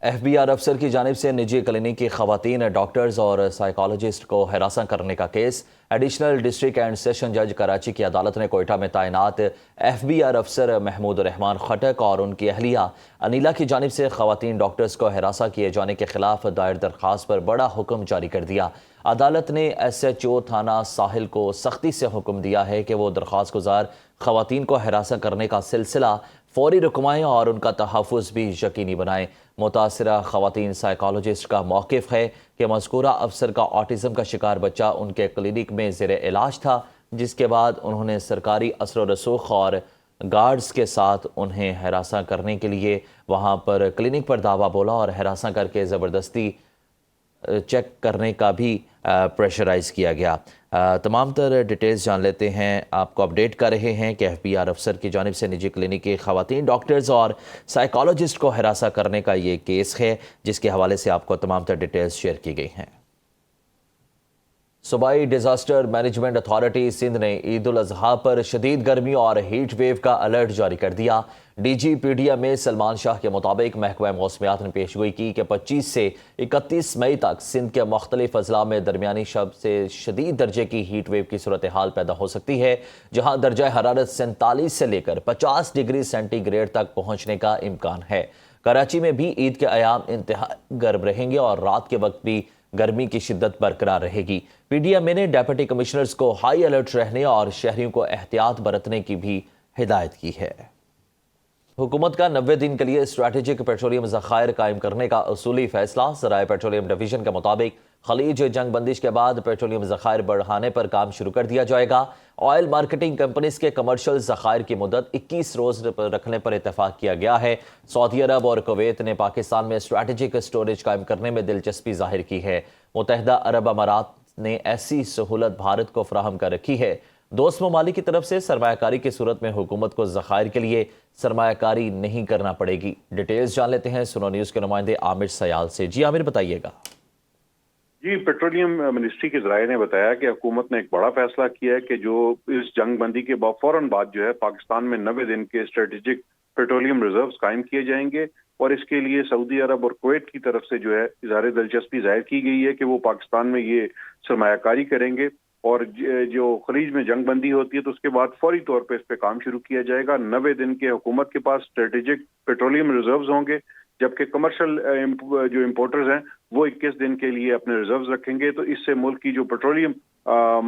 FBI افسر کی جانب سے نجی کلینک کی خواتین ڈاکٹرز اور سائیکالوجسٹ کو ہراساں کرنے کا case additional district and session جج کراچی کی عدالت نے کوئٹہ میں تعینات FBI افسر محمود الرحمان خٹک اور ان کی اہلیہ انیلا کی جانب سے خواتین ڈاکٹرز کو ہراساں کیے جانے کے خلاف دائر درخواست پر بڑا حکم جاری کر دیا۔ عدالت نے SHO تھانہ ساحل کو سختی سے حکم دیا ہے کہ وہ درخواست گزار خواتین کو ہراساں کرنے کا سلسلہ فوری رکوائیں اور ان کا تحفظ بھی یقینی بنائیں۔ متاثرہ خواتین سائیکالوجسٹ کا موقف ہے کہ مذکورہ افسر کا آٹزم کا شکار بچہ ان کے کلینک میں زیر علاج تھا، جس کے بعد انہوں نے سرکاری اثر و رسوخ اور گارڈز کے ساتھ انہیں ہراساں کرنے کے لیے وہاں پر کلینک پر دعویٰ بولا اور ہراساں کر کے زبردستی چیک کرنے کا بھی پریشرائز کیا گیا۔ تمام تر ڈیٹیلز جان لیتے ہیں۔ آپ کو اپڈیٹ کر رہے ہیں کہ FBI افسر کی جانب سے نجی کلینک کی خواتین ڈاکٹرز اور سائیکالوجسٹ کو ہراساں کرنے کا یہ کیس ہے، جس کے حوالے سے آپ کو تمام تر ڈیٹیلز شیئر کی گئی ہیں۔ صوبائی ڈیزاسٹر مینجمنٹ اتھارٹی سندھ نے عید الاضحیٰ پر شدید گرمی اور ہیٹ ویو کا الرٹ جاری کر دیا۔ DG میں سلمان شاہ کے مطابق محکمہ موسمیات نے پیشگوئی کی کہ 25 سے 31 مئی تک سندھ کے مختلف اضلاع میں درمیانی سے شدید درجے کی ہیٹ ویو کی صورتحال پیدا ہو سکتی ہے، جہاں درجہ حرارت 47 سے لے کر 50 ڈگری سینٹی گریڈ تک پہنچنے کا امکان ہے۔ کراچی میں بھی عید کے ایام انتہائی گرم رہیں گے اور رات کے وقت بھی گرمی کی شدت برقرار رہے گی۔ PDMA نے ڈیپٹی کمشنرز کو ہائی الرٹ رہنے اور شہریوں کو احتیاط برتنے کی بھی ہدایت کی ہے۔ حکومت کا 90 دن کے لیے اسٹریٹجک پیٹرولیم ذخائر قائم کرنے کا اصولی فیصلہ۔ ذرائع پیٹرولیم ڈویژن کے مطابق خلیج جنگ بندش کے بعد پیٹرولیم ذخائر بڑھانے پر کام شروع کر دیا جائے گا۔ آئل مارکیٹنگ کمپنیز کے کمرشل ذخائر کی مدت 21 روز رکھنے پر اتفاق کیا گیا ہے۔ سعودی عرب اور کویت نے پاکستان میں اسٹریٹجک اسٹوریج قائم کرنے میں دلچسپی ظاہر کی ہے۔ متحدہ عرب امارات نے ایسی سہولت بھارت کو فراہم کر رکھی ہے۔ دوست ممالک کی طرف سے سرمایہ کاری کی صورت میں حکومت کو ذخائر کے لیے سرمایہ کاری نہیں کرنا پڑے گی۔ ڈیٹیلز جان لیتے ہیں سنو نیوز کے نمائندے عامر سیال سے۔ جی عامر، بتائیے گا۔ جی، پیٹرولیم منسٹری کے ذرائع نے بتایا کہ حکومت نے ایک بڑا فیصلہ کیا ہے کہ جو اس جنگ بندی کے فوراً بعد جو ہے پاکستان میں 90 دن کے اسٹریٹجک پیٹرولیم ریزروز قائم کیے جائیں گے، اور اس کے لیے سعودی عرب اور کویت کی طرف سے جو ہے اظہار دلچسپی ظاہر کی گئی ہے کہ وہ پاکستان میں یہ سرمایہ کاری کریں گے، اور جو خلیج میں جنگ بندی ہوتی ہے تو اس کے بعد فوری طور پہ اس پہ کام شروع کیا جائے گا۔ 90 دن کے حکومت کے پاس اسٹریٹجک پیٹرولیم ریزروز ہوں گے، جبکہ کمرشل جو امپورٹرز ہیں وہ 21 دن کے لیے اپنے ریزروز رکھیں گے۔ تو اس سے ملک کی جو پیٹرولیم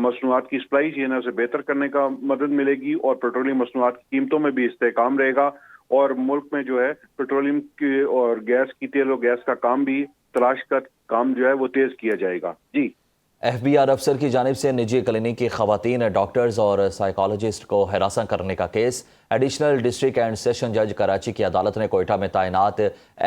مصنوعات کی سپلائی چین ہے اسے بہتر کرنے کا مدد ملے گی، اور پیٹرولیم مصنوعات کی قیمتوں میں بھی استحکام رہے گا، اور ملک میں جو ہے پیٹرولیم کی اور گیس کی تیل و گیس کا کام بھی تلاش کا کام جو ہے وہ تیز کیا جائے گا۔ جی، FBI افسر کی جانب سے نجی کلینک کی خواتین ڈاکٹرز اور سائیکالوجسٹ کو ہراساں کرنے کا case additional district and session جج کراچی کی عدالت نے کوئٹہ میں تعینات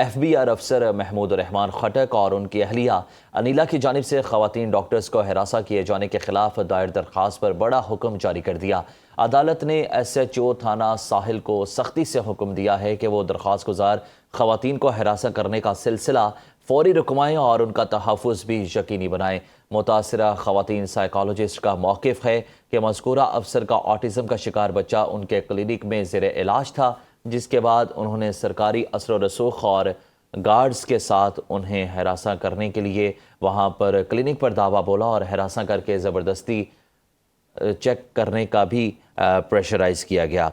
FBI افسر محمود الرحمان خٹک اور ان کی اہلیہ انیلا کی جانب سے خواتین ڈاکٹرز کو ہراساں کیے جانے کے خلاف دائر درخواست پر بڑا حکم جاری کر دیا۔ عدالت نے SHO تھانہ ساحل کو سختی سے حکم دیا ہے کہ وہ درخواست گزار خواتین کو ہراساں کرنے کا سلسلہ فوری رکوائیں اور ان کا تحفظ بھی یقینی بنائیں۔ متاثرہ خواتین سائیکالوجسٹ کا موقف ہے کہ مذکورہ افسر کا آٹزم کا شکار بچہ ان کے کلینک میں زیر علاج تھا، جس کے بعد انہوں نے سرکاری اثر و رسوخ اور گارڈز کے ساتھ انہیں ہراساں کرنے کے لیے وہاں پر کلینک پر دعویٰ بولا اور ہراساں کر کے زبردستی چیک کرنے کا بھی پریشرائز کیا گیا۔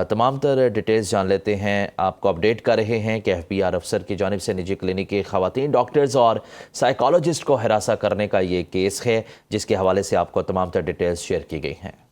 تمام تر ڈیٹیلز جان لیتے ہیں۔ آپ کو اپڈیٹ کر رہے ہیں کہ FBI افسر کی جانب سے نجی کلینک کی خواتین ڈاکٹرز اور سائیکالوجسٹ کو ہراساں کرنے کا یہ کیس ہے، جس کے حوالے سے آپ کو تمام تر ڈیٹیلز شیئر کی گئی ہیں۔